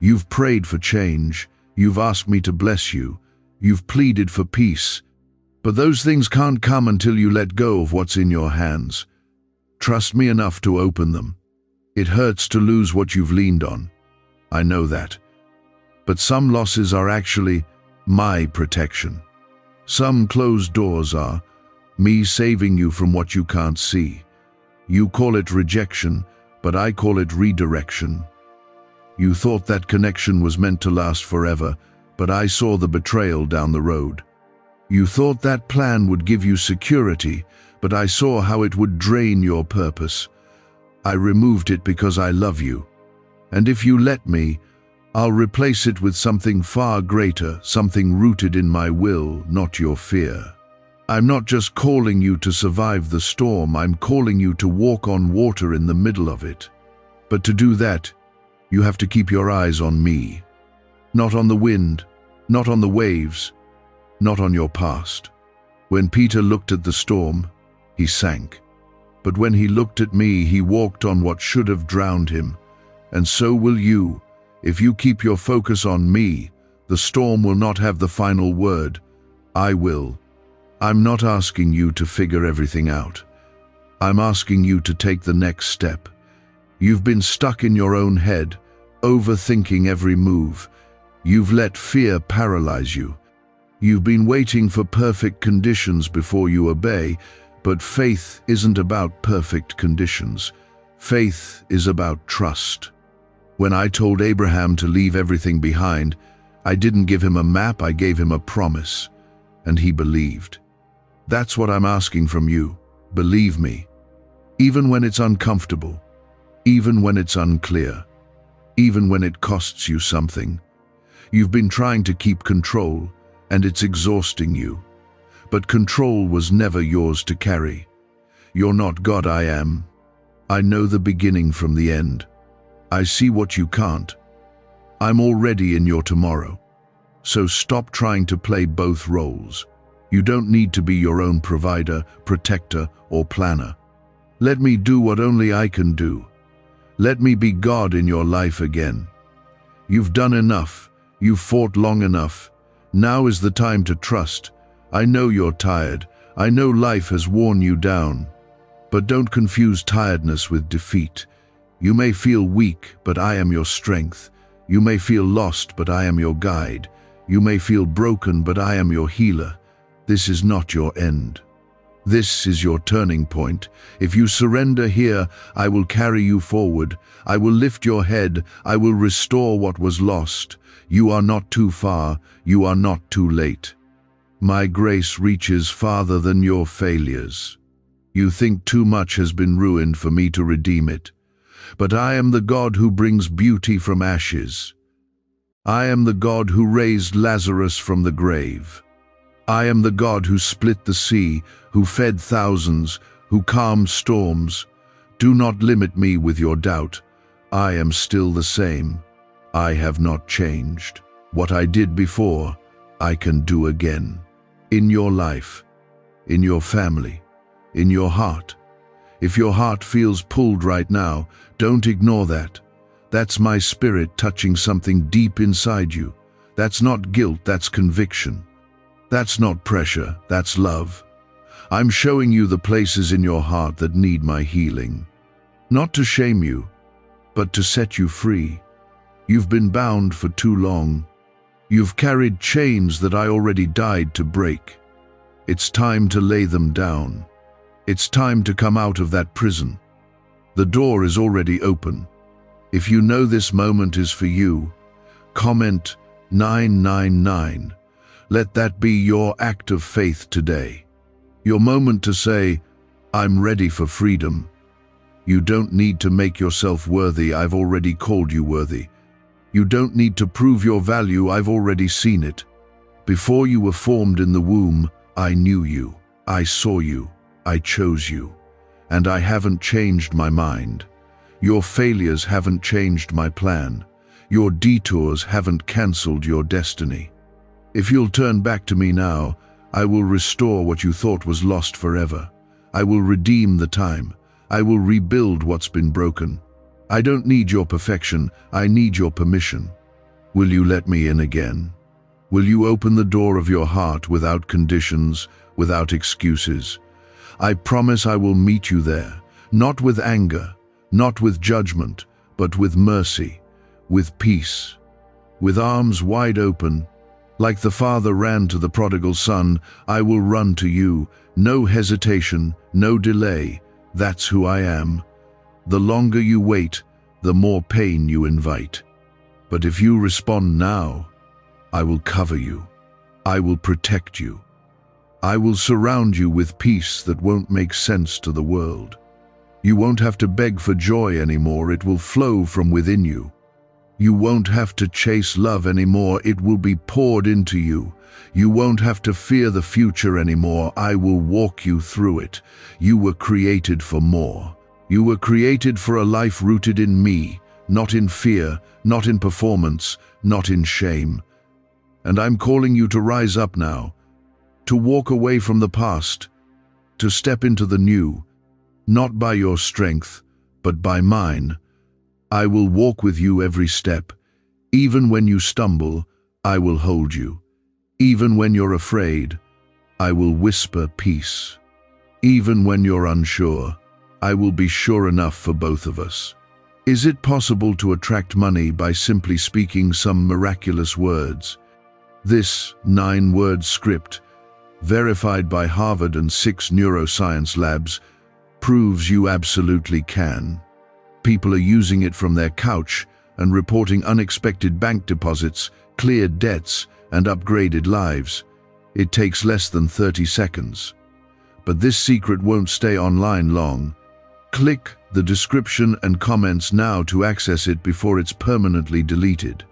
You've prayed for change. You've asked me to bless you. You've pleaded for peace. But those things can't come until you let go of what's in your hands. Trust me enough to open them. It hurts to lose what you've leaned on. I know that. But some losses are actually my protection. Some closed doors are me saving you from what you can't see. You call it rejection, but I call it redirection. You thought that connection was meant to last forever, but I saw the betrayal down the road. You thought that plan would give you security, but I saw how it would drain your purpose. I removed it because I love you. And if you let me, I'll replace it with something far greater, something rooted in my will, not your fear. I'm not just calling you to survive the storm, I'm calling you to walk on water in the middle of it. But to do that, you have to keep your eyes on me. Not on the wind, not on the waves, not on your past. When Peter looked at the storm, he sank. But when he looked at me, he walked on what should have drowned him. And so will you. If you keep your focus on me, the storm will not have the final word. I will. I'm not asking you to figure everything out. I'm asking you to take the next step. You've been stuck in your own head, overthinking every move. You've let fear paralyze you. You've been waiting for perfect conditions before you obey, but faith isn't about perfect conditions. Faith is about trust. When I told Abraham to leave everything behind, I didn't give him a map, I gave him a promise. And he believed. That's what I'm asking from you. Believe me. Even when it's uncomfortable. Even when it's unclear. Even when it costs you something. You've been trying to keep control, and it's exhausting you. But control was never yours to carry. You're not God, I am. I know the beginning from the end. I see what you can't. I'm already in your tomorrow. So stop trying to play both roles. You don't need to be your own provider, protector, or planner. Let me do what only I can do. Let me be God in your life again. You've done enough. You've fought long enough. Now is the time to trust. I know you're tired. I know life has worn you down. But don't confuse tiredness with defeat. You may feel weak, but I am your strength. You may feel lost, but I am your guide. You may feel broken, but I am your healer. This is not your end. This is your turning point. If you surrender here, I will carry you forward. I will lift your head. I will restore what was lost. You are not too far. You are not too late. My grace reaches farther than your failures. You think too much has been ruined for me to redeem it. But I am the God who brings beauty from ashes. I am the God who raised Lazarus from the grave. I am the God who split the sea, who fed thousands, who calmed storms. Do not limit me with your doubt. I am still the same. I have not changed. What I did before, I can do again. In your life, in your family, in your heart. If your heart feels pulled right now, don't ignore that. That's my spirit touching something deep inside you. That's not guilt, that's conviction. That's not pressure, that's love. I'm showing you the places in your heart that need my healing. Not to shame you, but to set you free. You've been bound for too long. You've carried chains that I already died to break. It's time to lay them down. It's time to come out of that prison. The door is already open. If you know this moment is for you, comment 999. Let that be your act of faith today. Your moment to say, I'm ready for freedom. You don't need to make yourself worthy. I've already called you worthy. You don't need to prove your value. I've already seen it. Before you were formed in the womb, I knew you. I saw you. I chose you. And I haven't changed my mind. Your failures haven't changed my plan. Your detours haven't cancelled your destiny. If you'll turn back to me now, I will restore what you thought was lost forever. I will redeem the time. I will rebuild what's been broken. I don't need your perfection, I need your permission. Will you let me in again? Will you open the door of your heart without conditions, without excuses? I promise I will meet you there, not with anger, not with judgment, but with mercy, with peace, with arms wide open. Like the father ran to the prodigal son, I will run to you. No hesitation, no delay, That's who I am. The longer you wait, the more pain you invite. But if you respond now, I will cover you. I will protect you. I will surround you with peace that won't make sense to the world. You won't have to beg for joy anymore, it will flow from within you. You won't have to chase love anymore, it will be poured into you. You won't have to fear the future anymore, I will walk you through it. You were created for more. You were created for a life rooted in me, not in fear, not in performance, not in shame. And I'm calling you to rise up now, to walk away from the past, to step into the new, not by your strength, but by mine. I will walk with you every step. Even when you stumble, I will hold you. Even when you're afraid, I will whisper peace. Even when you're unsure, I will be sure enough for both of us. Is it possible to attract money by simply speaking some miraculous words? This 9-word script, verified by Harvard and 6 neuroscience labs, proves you absolutely can. People are using it from their couch and reporting unexpected bank deposits, cleared debts, and upgraded lives. It takes less than 30 seconds. But this secret won't stay online long. Click the description and comments now to access it before it's permanently deleted.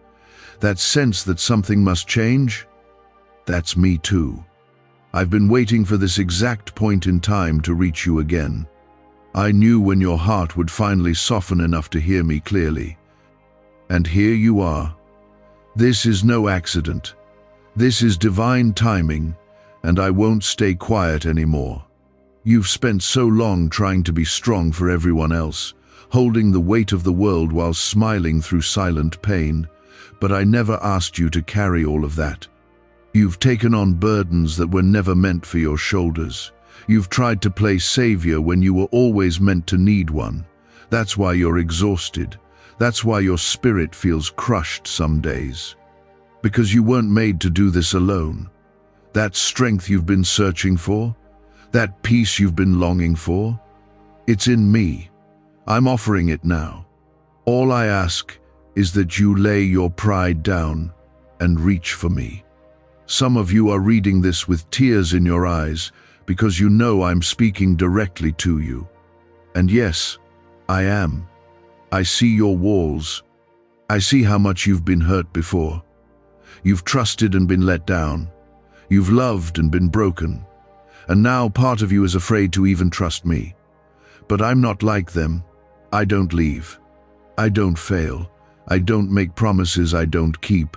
That sense that something must change? That's me too. I've been waiting for this exact point in time to reach you again. I knew when your heart would finally soften enough to hear me clearly. And here you are. This is no accident. This is divine timing, and I won't stay quiet anymore. You've spent so long trying to be strong for everyone else, holding the weight of the world while smiling through silent pain, but I never asked you to carry all of that. You've taken on burdens that were never meant for your shoulders. You've tried to play savior when you were always meant to need one. That's why you're exhausted. That's why your spirit feels crushed some days. Because you weren't made to do this alone. That strength you've been searching for, that peace you've been longing for, it's in me. I'm offering it now. All I ask is that you lay your pride down and reach for me. Some of you are reading this with tears in your eyes because you know I'm speaking directly to you. And yes, I am. I see your walls. I see how much you've been hurt before. You've trusted and been let down. You've loved and been broken. And now part of you is afraid to even trust me. But I'm not like them. I don't leave. I don't fail. I don't make promises I don't keep.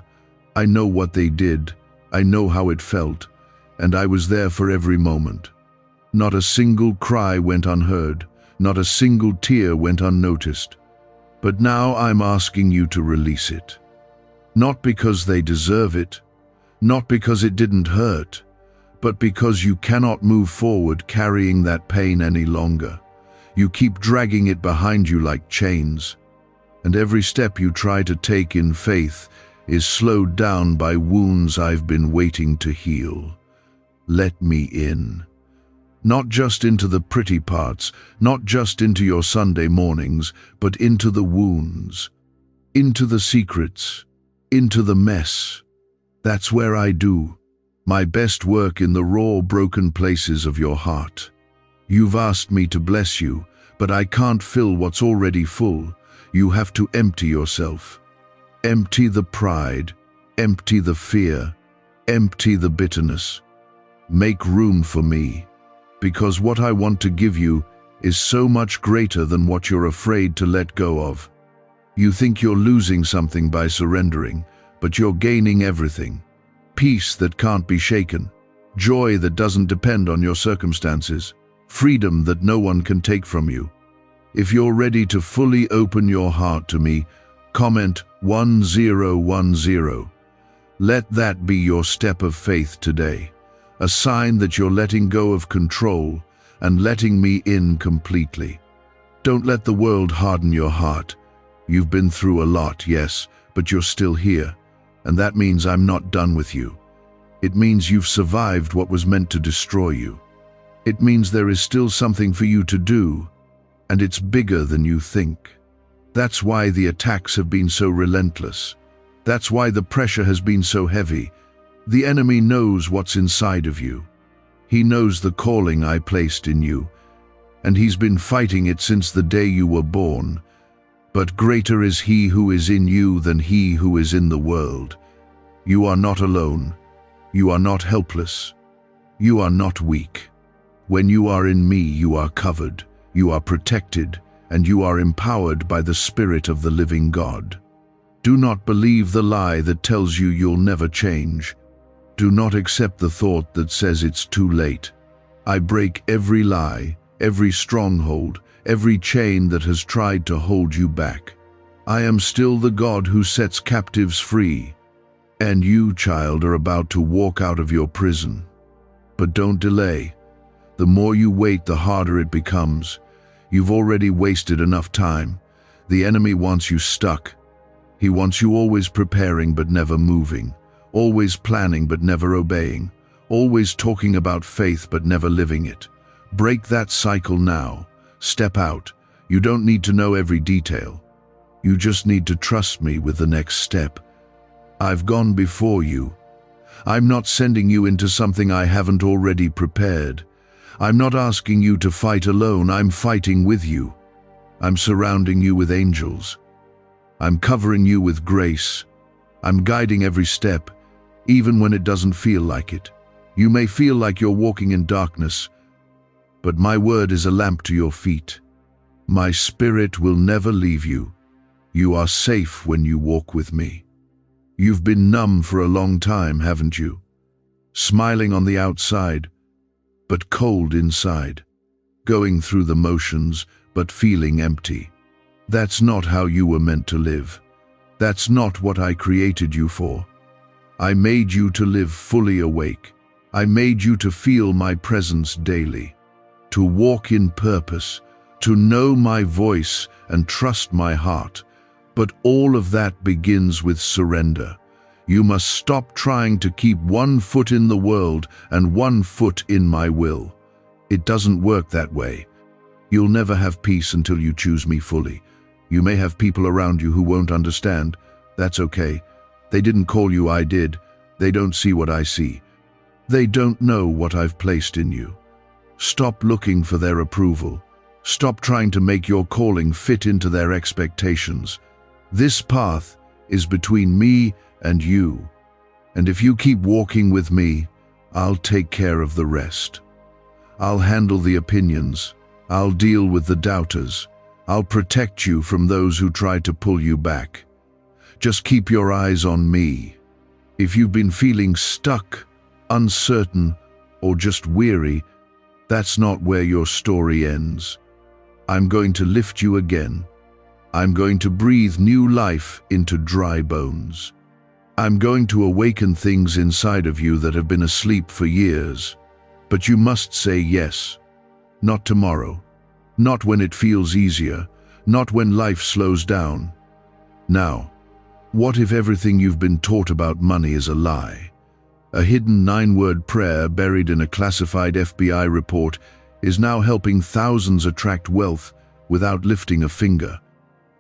I know what they did. I know how it felt. And I was there for every moment. Not a single cry went unheard. Not a single tear went unnoticed. But now I'm asking you to release it. Not because they deserve it, not because it didn't hurt, but because you cannot move forward carrying that pain any longer. You keep dragging it behind you like chains, and every step you try to take in faith is slowed down by wounds I've been waiting to heal. Let me in. Not just into the pretty parts, not just into your Sunday mornings, but into the wounds, into the secrets, into the mess. That's where I do my best work, in the raw, broken places of your heart. You've asked me to bless you, but I can't fill what's already full. You have to empty yourself. Empty the pride, empty the fear, empty the bitterness. Make room for me, because what I want to give you is so much greater than what you're afraid to let go of. You think you're losing something by surrendering, but you're gaining everything. Peace that can't be shaken, joy that doesn't depend on your circumstances, freedom that no one can take from you. If you're ready to fully open your heart to me, comment 1010. Let that be your step of faith today, a sign that you're letting go of control and letting me in completely. Don't let the world harden your heart. You've been through a lot, yes, but you're still here, and that means I'm not done with you. It means you've survived what was meant to destroy you. It means there is still something for you to do, and it's bigger than you think. That's why the attacks have been so relentless. That's why the pressure has been so heavy. The enemy knows what's inside of you. He knows the calling I placed in you, and he's been fighting it since the day you were born. But greater is he who is in you than he who is in the world. You are not alone. You are not helpless. You are not weak. When you are in me, you are covered, you are protected, and you are empowered by the Spirit of the living God. Do not believe the lie that tells you you'll never change. Do not accept the thought that says it's too late. I break every lie, every stronghold, every chain that has tried to hold you back. I am still the God who sets captives free. And you, child, are about to walk out of your prison. But don't delay. The more you wait, the harder it becomes. You've already wasted enough time. The enemy wants you stuck. He wants you always preparing but never moving, always planning but never obeying, always talking about faith but never living it. Break that cycle now. Step out. You don't need to know every detail. You just need to trust me with the next step. I've gone before you. I'm not sending you into something I haven't already prepared. I'm not asking you to fight alone. I'm fighting with you. I'm surrounding you with angels. I'm covering you with grace. I'm guiding every step, even when it doesn't feel like it. You may feel like you're walking in darkness, but my word is a lamp to your feet. My Spirit will never leave you. You are safe when you walk with me. You've been numb for a long time, haven't you? Smiling on the outside, but cold inside. Going through the motions, but feeling empty. That's not how you were meant to live. That's not what I created you for. I made you to live fully awake. I made you to feel my presence daily, to walk in purpose, to know my voice and trust my heart. But all of that begins with surrender. You must stop trying to keep one foot in the world and one foot in my will. It doesn't work that way. You'll never have peace until you choose me fully. You may have people around you who won't understand. That's okay. They didn't call you, I did. They don't see what I see. They don't know what I've placed in you. Stop looking for their approval. Stop trying to make your calling fit into their expectations. This path is between me and you. And if you keep walking with me, I'll take care of the rest. I'll handle the opinions. I'll deal with the doubters. I'll protect you from those who try to pull you back. Just keep your eyes on me. If you've been feeling stuck, uncertain, or just weary, that's not where your story ends. I'm going to lift you again. I'm going to breathe new life into dry bones. I'm going to awaken things inside of you that have been asleep for years. But you must say yes. Not tomorrow. Not when it feels easier. Not when life slows down. Now, what if everything you've been taught about money is a lie? A hidden 9-word prayer buried in a classified FBI report is now helping thousands attract wealth without lifting a finger.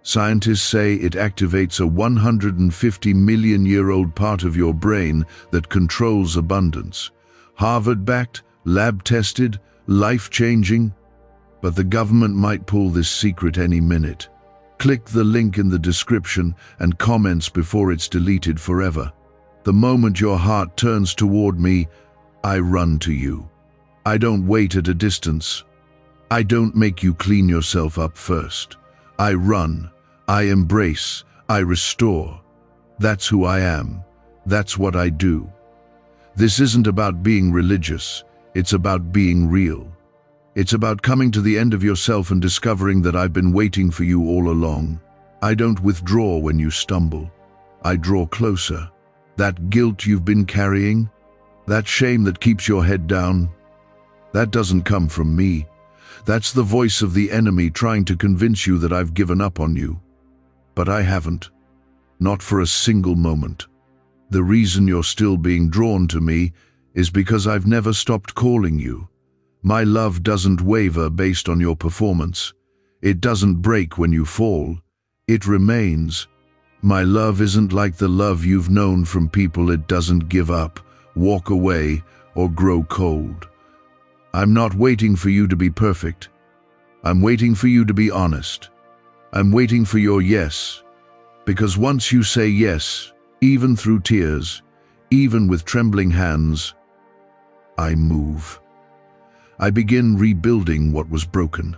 Scientists say it activates a 150-million-year-old part of your brain that controls abundance. Harvard-backed, lab-tested, life-changing. But the government might pull this secret any minute. Click the link in the description and comments before it's deleted forever. The moment your heart turns toward me, I run to you. I don't wait at a distance. I don't make you clean yourself up first. I run. I embrace. I restore. That's who I am. That's what I do. This isn't about being religious. It's about being real. It's about coming to the end of yourself and discovering that I've been waiting for you all along. I don't withdraw when you stumble. I draw closer. That guilt you've been carrying, that shame that keeps your head down, that doesn't come from me. That's the voice of the enemy trying to convince you that I've given up on you. But I haven't. Not for a single moment. The reason you're still being drawn to me is because I've never stopped calling you. My love doesn't waver based on your performance. It doesn't break when you fall. It remains. My love isn't like the love you've known from people. It doesn't give up, walk away, or grow cold. I'm not waiting for you to be perfect. I'm waiting for you to be honest. I'm waiting for your yes. Because once you say yes, even through tears, even with trembling hands, I move. I begin rebuilding what was broken.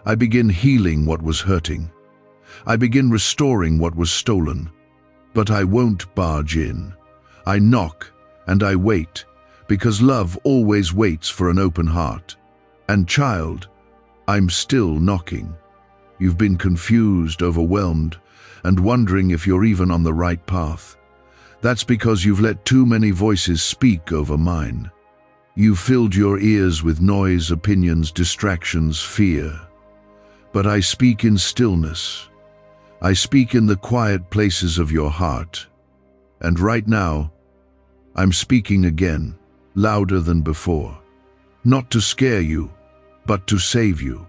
I begin healing what was hurting. I begin restoring what was stolen. But I won't barge in. I knock and I wait, because love always waits for an open heart. And child, I'm still knocking. You've been confused, overwhelmed, and wondering if you're even on the right path. That's because you've let too many voices speak over mine. You've filled your ears with noise, opinions, distractions, fear. But I speak in stillness. I speak in the quiet places of your heart. And right now, I'm speaking again, louder than before. Not to scare you, but to save you.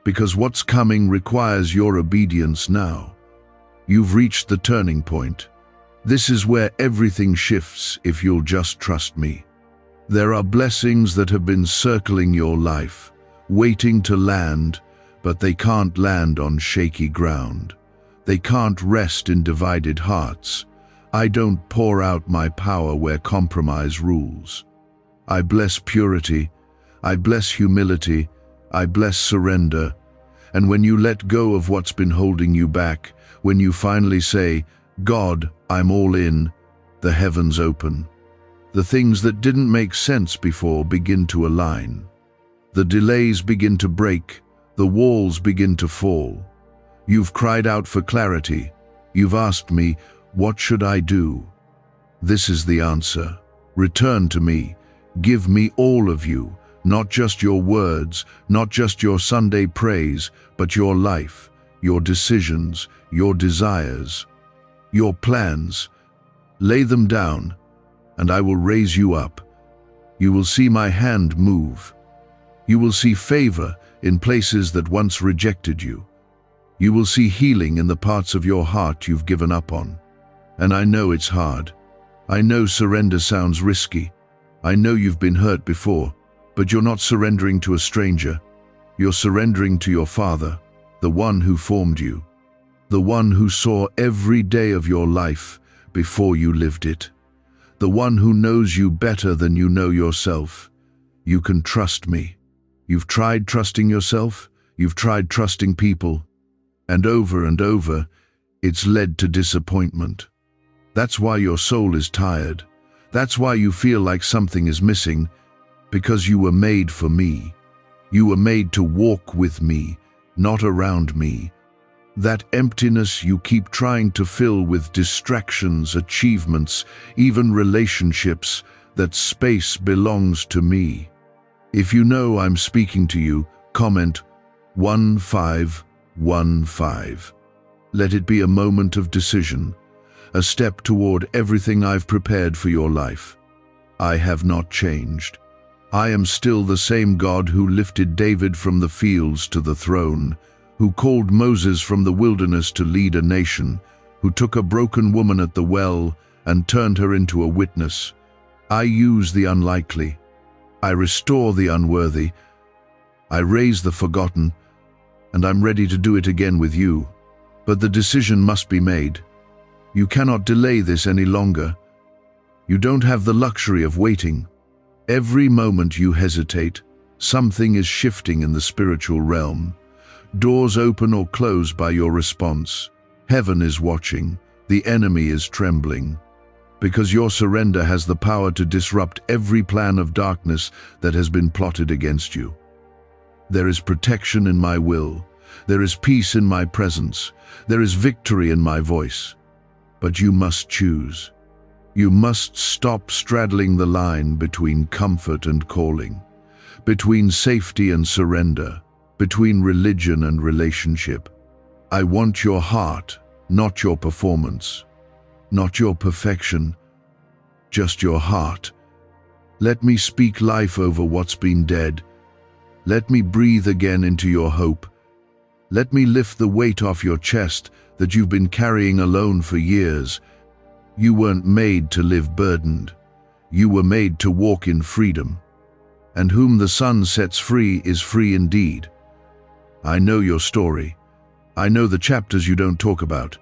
Because what's coming requires your obedience now. You've reached the turning point. This is where everything shifts if you'll just trust me. There are blessings that have been circling your life, waiting to land, but they can't land on shaky ground. They can't rest in divided hearts. I don't pour out my power where compromise rules. I bless purity, I bless humility, I bless surrender. And when you let go of what's been holding you back, when you finally say, God, I'm all in, the heavens open. The things that didn't make sense before begin to align. The delays begin to break, the walls begin to fall. You've cried out for clarity. You've asked me, what should I do? This is the answer. Return to me. Give me all of you, not just your words, not just your Sunday praise, but your life, your decisions, your desires, your plans. Lay them down, and I will raise you up. You will see my hand move. You will see favor in places that once rejected you. You will see healing in the parts of your heart you've given up on. And I know it's hard. I know surrender sounds risky. I know you've been hurt before, but you're not surrendering to a stranger. You're surrendering to your Father, the one who formed you, the one who saw every day of your life before you lived it, the one who knows you better than you know yourself. You can trust me. You've tried trusting yourself, you've tried trusting people, and over, it's led to disappointment. That's why your soul is tired. That's why you feel like something is missing, because you were made for me. You were made to walk with me, not around me. That emptiness you keep trying to fill with distractions, achievements, even relationships, that space belongs to me. If you know I'm speaking to you, comment 1515. Let it be a moment of decision, a step toward everything I've prepared for your life. I have not changed. I am still the same God who lifted David from the fields to the throne, who called Moses from the wilderness to lead a nation, who took a broken woman at the well and turned her into a witness. I use the unlikely. I restore the unworthy. I raise the forgotten, and I'm ready to do it again with you. But the decision must be made. You cannot delay this any longer. You don't have the luxury of waiting. Every moment you hesitate, something is shifting in the spiritual realm. Doors open or close by your response. Heaven is watching. The enemy is trembling. Because your surrender has the power to disrupt every plan of darkness that has been plotted against you. There is protection in my will. There is peace in my presence. There is victory in my voice. But you must choose. You must stop straddling the line between comfort and calling, between safety and surrender, between religion and relationship. I want your heart, not your performance, not your perfection, just your heart. Let me speak life over what's been dead. Let me breathe again into your hope, Let me lift the weight off your chest that you've been carrying alone for years. You weren't made to live burdened. You were made to walk in freedom. And whom the Son sets free is free indeed. I know your story. I know the chapters you don't talk about.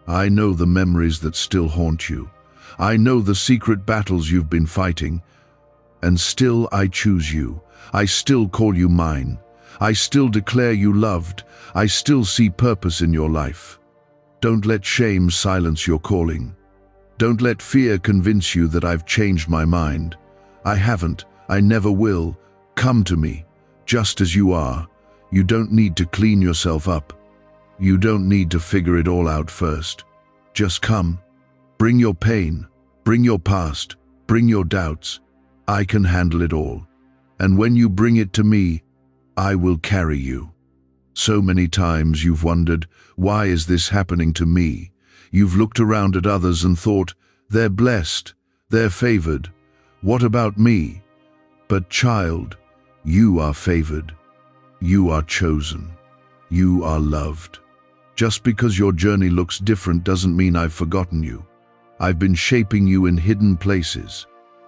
I know the memories that still haunt you. I know the secret battles you've been fighting. And still I choose you. I still call you mine. I still declare you loved. I still see purpose in your life. Don't let shame silence your calling. Don't let fear convince you that I've changed my mind. I haven't. I never will. Come to me, just as you are. You don't need to clean yourself up. You don't need to figure it all out first. Just come. Bring your pain. Bring your past. Bring your doubts. I can handle it all. And when you bring it to me, I will carry you. So many times you've wondered, why is this happening to me? You've looked around at others and thought, they're blessed, they're favored. What about me? But child, you are favored. You are chosen. You are loved. Just because your journey looks different doesn't mean I've forgotten you. I've been shaping you in hidden places.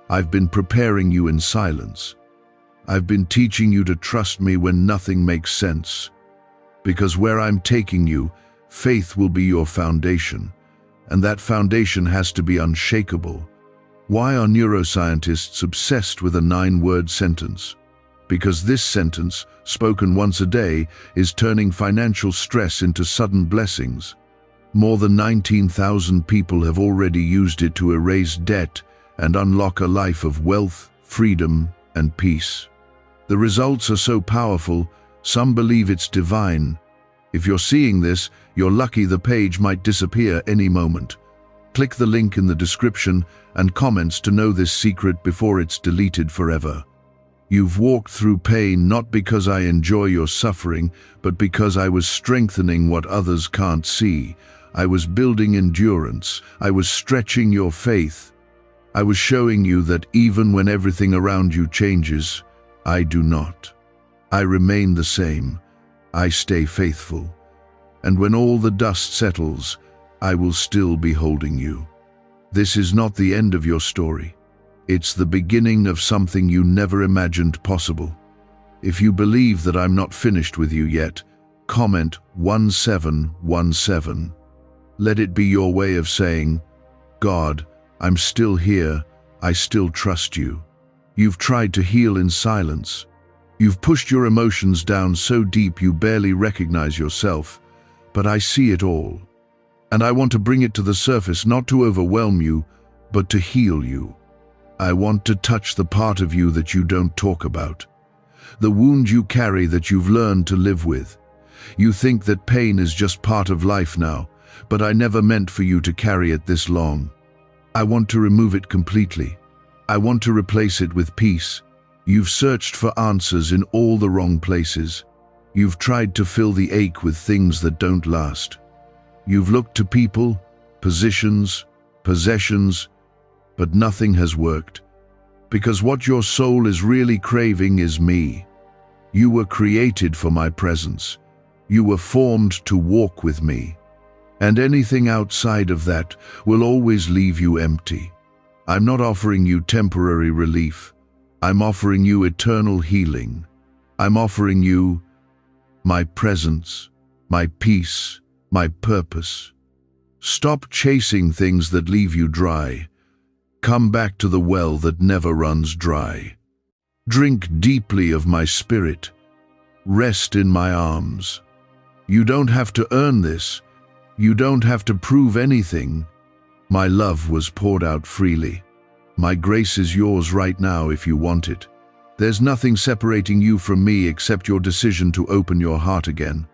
I've been preparing you in silence. I've been teaching you to trust me when nothing makes sense. Because where I'm taking you, faith will be your foundation, and that foundation has to be unshakable. Why are neuroscientists obsessed with a 9-word sentence? Because this sentence, spoken once a day, is turning financial stress into sudden blessings. More than 19,000 people have already used it to erase debt and unlock a life of wealth, freedom, and peace. The results are so powerful, some believe it's divine. If you're seeing this, you're lucky. The page might disappear any moment. Click the link in the description and comments to know this secret before it's deleted forever. You've walked through pain not because I enjoy your suffering, but because I was strengthening what others can't see. I was building endurance. I was stretching your faith. I was showing you that even when everything around you changes, I do not. I remain the same. I stay faithful. And when all the dust settles, I will still be holding you. This is not the end of your story. It's the beginning of something you never imagined possible. If you believe that I'm not finished with you yet, comment 1717. Let it be your way of saying, God, I'm still here. I still trust you. You've tried to heal in silence. You've pushed your emotions down so deep you barely recognize yourself, but I see it all. And I want to bring it to the surface, not to overwhelm you, but to heal you. I want to touch the part of you that you don't talk about, the wound you carry that you've learned to live with. You think that pain is just part of life now, but I never meant for you to carry it this long. I want to remove it completely. I want to replace it with peace. You've searched for answers in all the wrong places. You've tried to fill the ache with things that don't last. You've looked to people, positions, possessions, but nothing has worked. Because what your soul is really craving is me. You were created for my presence. You were formed to walk with me. And anything outside of that will always leave you empty. I'm not offering you temporary relief. I'm offering you eternal healing. I'm offering you my presence, my peace, my purpose. Stop chasing things that leave you dry. Come back to the well that never runs dry. Drink deeply of my spirit. Rest in my arms. You don't have to earn this. You don't have to prove anything. My love was poured out freely. My grace is yours right now if you want it. There's nothing separating you from me except your decision to open your heart again.